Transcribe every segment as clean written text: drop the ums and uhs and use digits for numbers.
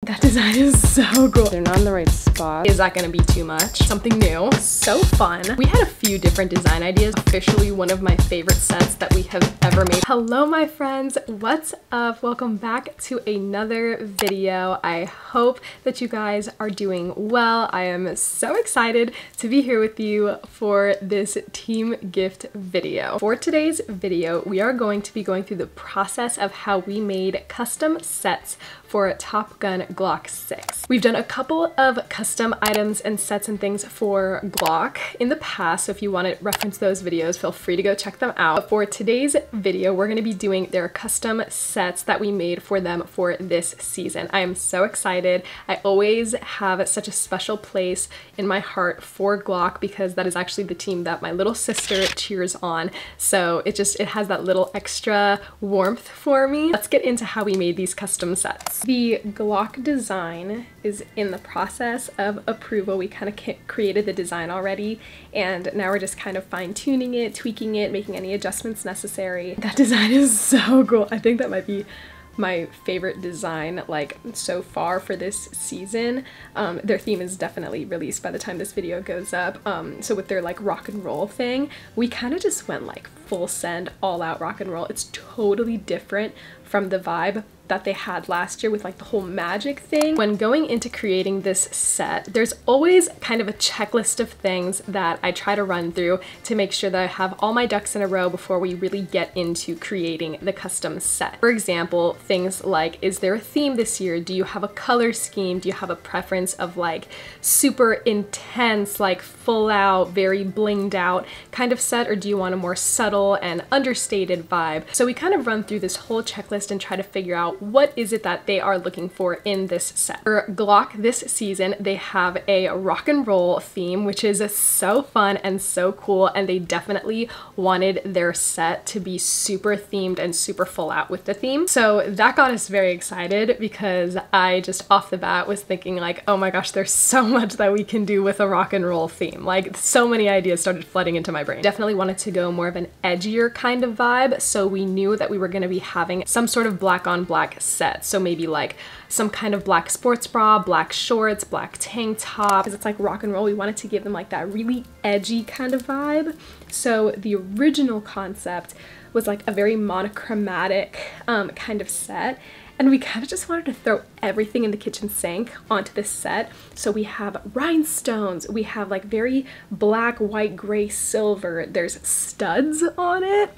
That design is so cool. They're not in the right spot. Is that gonna be too much? Something new. So fun. We had a few different design ideas. Officially one of my favorite sets that we have ever made. Hello, my friends. What's up? Welcome back to another video. I hope that you guys are doing well. I am so excited to be here with you for this team gift video. For today's video, we are going to be going through the process of how we made custom sets for Top Gun GLOC 6. We've done a couple of custom items and sets and things for GLOC in the past, so if you want to reference those videos, feel free to go check them out. But for today's video, we're going to be doing their custom sets that we made for them for this season. I am so excited. I always have such a special place in my heart for GLOC because that is actually the team that my little sister cheers on. So it has that little extra warmth for me. Let's get into how we made these custom sets. The GLOC design is in the process of approval. We kind of created the design already, and now we're just kind of fine-tuning it, tweaking it, making any adjustments necessary. That design is so cool. I think that might be my favorite design like so far for this season. Their theme is definitely released by the time this video goes up. So with their like rock and roll thing, we kind of just went like full send, all out rock and roll. It's totally different from the vibe that they had last year with like the whole magic thing. When going into creating this set, there's always kind of a checklist of things that I try to run through to make sure that I have all my ducks in a row before we really get into creating the custom set. For example, things like, is there a theme this year? Do you have a color scheme? Do you have a preference of like super intense, like full out, very blinged out kind of set? Or do you want a more subtle and understated vibe? So we kind of run through this whole checklist and try to figure out what is it that they are looking for in this set. For GLOC this season, they have a rock and roll theme, which is so fun and so cool, and they definitely wanted their set to be super themed and super full out with the theme. So that got us very excited because I just off the bat was thinking like, oh my gosh, there's so much that we can do with a rock and roll theme. Like so many ideas started flooding into my brain. Definitely wanted to go more of an edgier kind of vibe, so we knew that we were going to be having some sort of black on black set. So maybe like some kind of black sports bra, black shorts, black tank top. Because it's like rock and roll, we wanted to give them like that really edgy kind of vibe. So the original concept was like a very monochromatic kind of set. And we kind of just wanted to throw everything in the kitchen sink onto this set. So we have rhinestones, we have like very black, white, gray, silver. There's studs on it.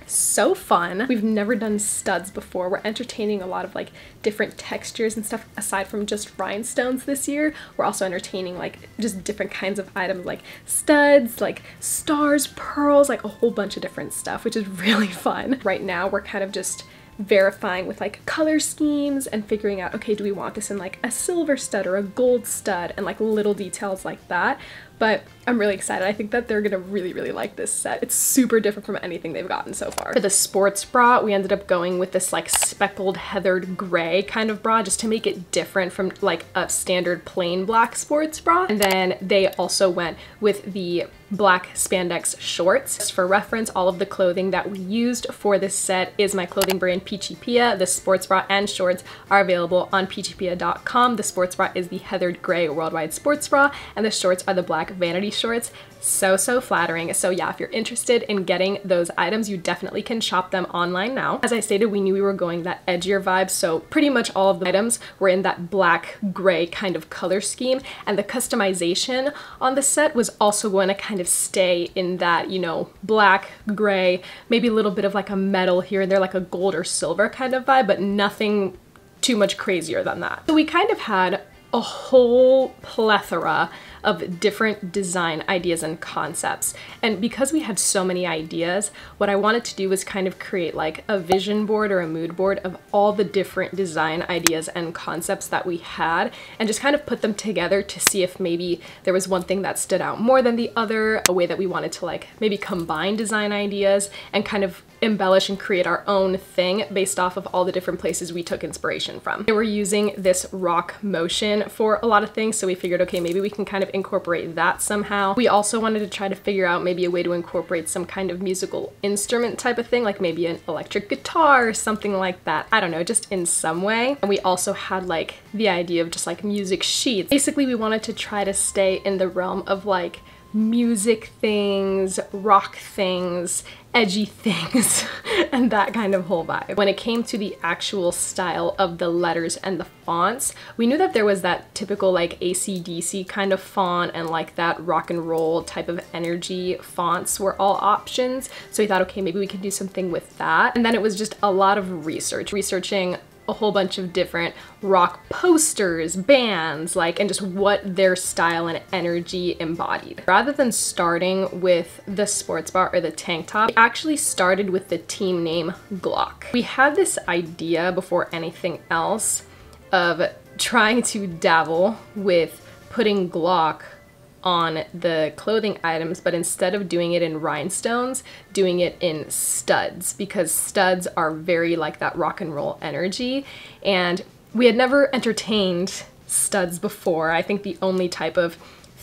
So fun. We've never done studs before. We're entertaining a lot of like different textures and stuff aside from just rhinestones this year. We're also entertaining like just different kinds of items like studs, like stars, pearls, like a whole bunch of different stuff, which is really fun. Right now we're kind of just verifying with like color schemes and figuring out, okay, do we want this in like a silver stud or a gold stud, and like little details like that. But I'm really excited. I think that they're gonna really, really like this set. It's super different from anything they've gotten so far. For the sports bra, we ended up going with this like speckled heathered gray kind of bra just to make it different from like a standard plain black sports bra. And then they also went with the black spandex shorts. Just for reference, all of the clothing that we used for this set is my clothing brand Peachy Pia. The sports bra and shorts are available on peachypia.com. The sports bra is the heathered gray worldwide sports bra, and the shorts are the black vanity shorts. So flattering. So yeah, if you're interested in getting those items, you definitely can shop them online now. As I stated, we knew we were going that edgier vibe, so pretty much all of the items were in that black gray kind of color scheme, and the customization on the set was also going to kind of stay in that, you know, black, gray, maybe a little bit of like a metal here and there, like a gold or silver kind of vibe, but nothing too much crazier than that. So we kind of had a whole plethora of different design ideas and concepts. And because we had so many ideas, what I wanted to do was kind of create like a vision board or a mood board of all the different design ideas and concepts that we had, and just kind of put them together to see if maybe there was one thing that stood out more than the other, a way that we wanted to like maybe combine design ideas and kind of embellish and create our own thing based off of all the different places we took inspiration from. They were using this rock motion for a lot of things, so we figured, okay, maybe we can kind of could incorporate that somehow. We also wanted to try to figure out maybe a way to incorporate some kind of musical instrument type of thing, like maybe an electric guitar or something like that. I don't know, just in some way. And we also had like the idea of just like music sheets. Basically, we wanted to try to stay in the realm of like music things, rock things, edgy things, and that kind of whole vibe. When it came to the actual style of the letters and the fonts, we knew that there was that typical like AC/DC kind of font and like that rock and roll type of energy fonts were all options. So we thought, okay, maybe we could do something with that. And then it was just a lot of researching a whole bunch of different rock posters, bands, like, and just what their style and energy embodied. Rather than starting with the sports bra or the tank top, we actually started with the team name GLOC. We had this idea before anything else of trying to dabble with putting GLOC on the clothing items, but instead of doing it in rhinestones, doing it in studs, because studs are very like that rock and roll energy, and we had never entertained studs before. I think the only type of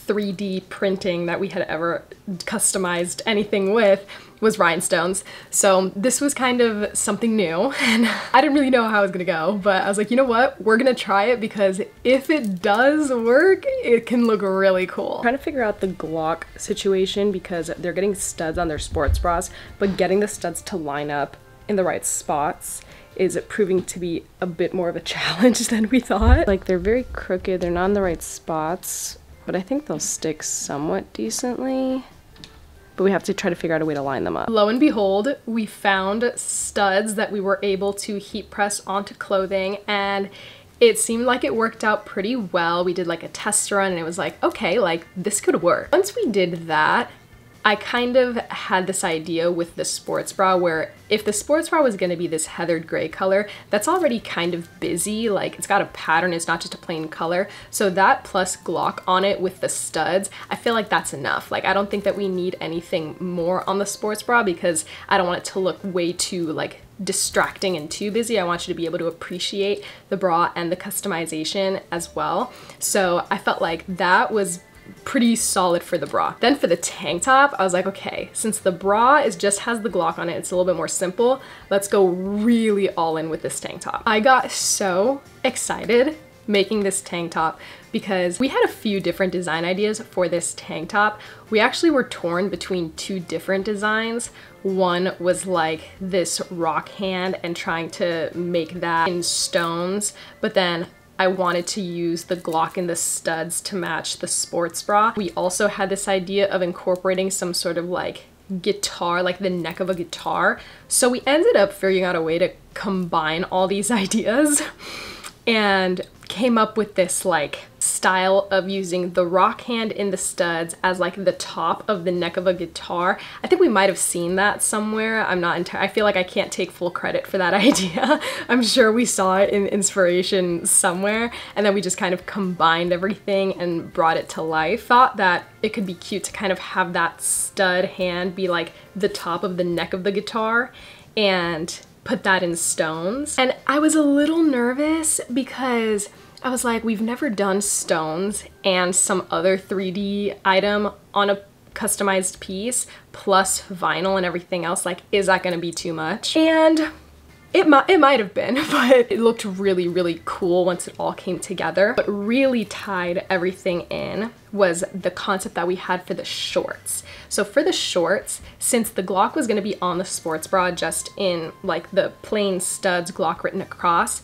3D printing that we had ever customized anything with was rhinestones. So this was kind of something new, and I didn't really know how it was gonna go, but I was like, you know what? We're gonna try it, because if it does work, it can look really cool. I'm trying to figure out the GLOC situation, because they're getting studs on their sports bras, but getting the studs to line up in the right spots is proving to be a bit more of a challenge than we thought. Like, they're very crooked, they're not in the right spots, but I think they'll stick somewhat decently. But we have to try to figure out a way to line them up. Lo and behold, we found studs that we were able to heat press onto clothing, and it seemed like it worked out pretty well. We did like a test run, and it was like, okay, like this could work. Once we did that, I kind of had this idea with the sports bra where if the sports bra was going to be this heathered gray color, that's already kind of busy, like it's got a pattern, it's not just a plain color. So that plus GLOC on it with the studs, I feel like that's enough. Like, I don't think that we need anything more on the sports bra, because I don't want it to look way too like distracting and too busy. I want you to be able to appreciate the bra and the customization as well. So I felt like that was pretty solid for the bra. Then for the tank top, I was like, okay, since the bra just has the GLOC on it, it's a little bit more simple, let's go really all in with this tank top. I got so excited making this tank top because we had a few different design ideas for this tank top. We actually were torn between two different designs. One was like this rock hand and trying to make that in stones, but then I wanted to use the GLOC and the studs to match the sports bra. We also had this idea of incorporating some sort of like guitar, like the neck of a guitar. So we ended up figuring out a way to combine all these ideas and came up with this like style of using the rock hand in the studs as like the top of the neck of a guitar. I think we might have seen that somewhere. I feel like I can't take full credit for that idea. I'm sure we saw it in inspiration somewhere, and then we just kind of combined everything and brought it to life. Thought that it could be cute to kind of have that stud hand be like the top of the neck of the guitar and put that in stones. And I was a little nervous because I was like, we've never done stones and some other 3D item on a customized piece plus vinyl and everything else. Like, is that gonna be too much? And it might have been, but it looked really, really cool once it all came together. What really tied everything in was the concept that we had for the shorts. So for the shorts, since the GLOC was gonna be on the sports bra just in like the plain studs GLOC written across,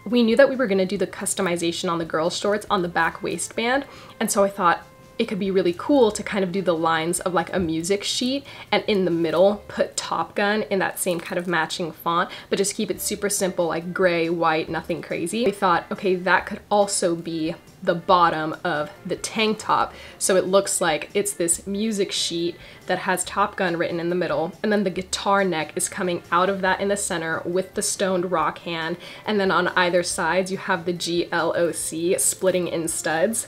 we knew that we were gonna do the customization on the girls' shorts on the back waistband. And so I thought it could be really cool to kind of do the lines of like a music sheet and in the middle put Top Gun in that same kind of matching font, but just keep it super simple, like gray, white, nothing crazy. We thought, okay, that could also be the bottom of the tank top. So it looks like it's this music sheet that has Top Gun written in the middle, and then the guitar neck is coming out of that in the center with the stoned rock hand, and then on either sides you have the GLOC splitting in studs.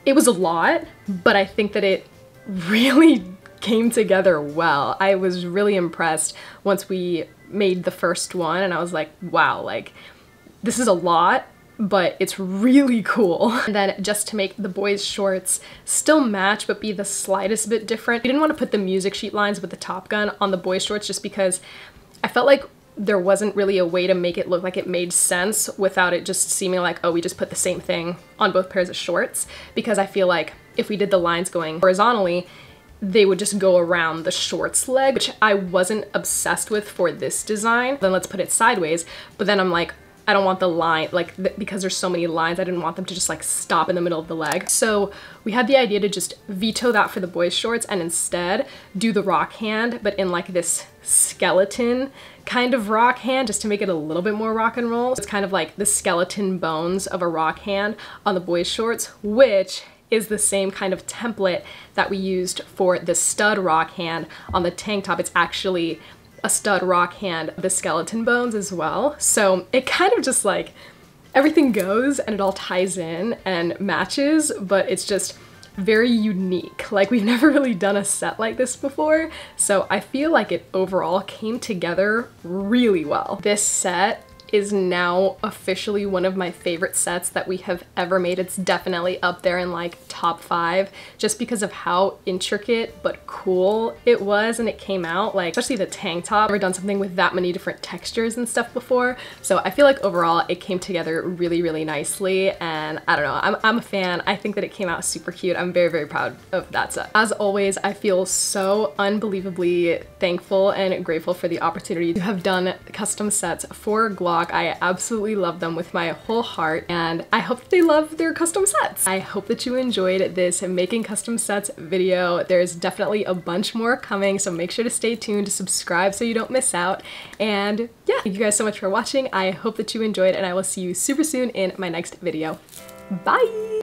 It was a lot, but I think that it really came together well. I was really impressed once we made the first one, and I was like, wow, like this is a lot, but it's really cool. And then just to make the boys' shorts still match but be the slightest bit different, we didn't want to put the music sheet lines with the Top Gun on the boys' shorts just because I felt like there wasn't really a way to make it look like it made sense without it just seeming like, oh, we just put the same thing on both pairs of shorts, because I feel like if we did the lines going horizontally, they would just go around the shorts leg, which I wasn't obsessed with for this design. Then let's put it sideways, but then I'm like, I don't want the line, like, because there's so many lines, I didn't want them to just like stop in the middle of the leg. So we had the idea to just veto that for the boys' shorts and instead do the rock hand, but in like this skeleton kind of rock hand, just to make it a little bit more rock and roll. It's kind of like the skeleton bones of a rock hand on the boys' shorts, which is the same kind of template that we used for the stud rock hand on the tank top. It's actually a stud rock hand, the skeleton bones as well. So it kind of just like, everything goes and it all ties in and matches, but it's just very unique. Like, we've never really done a set like this before, so I feel like it overall came together really well. This set is now officially one of my favorite sets that we have ever made. It's definitely up there in like top 5 just because of how intricate but cool it was and it came out. Like, especially the tank top. I've never done something with that many different textures and stuff before, so I feel like overall it came together really, really nicely, and I don't know, I'm a fan. I think that it came out super cute. I'm very, very proud of that set. As always, I feel so unbelievably thankful and grateful for the opportunity to have done custom sets for GLOC. I absolutely love them with my whole heart, and I hope they love their custom sets. I hope that you enjoyed this making custom sets video. There's definitely a bunch more coming, so make sure to stay tuned, subscribe so you don't miss out, and yeah, thank you guys so much for watching. I hope that you enjoyed, and I will see you super soon in my next video. Bye!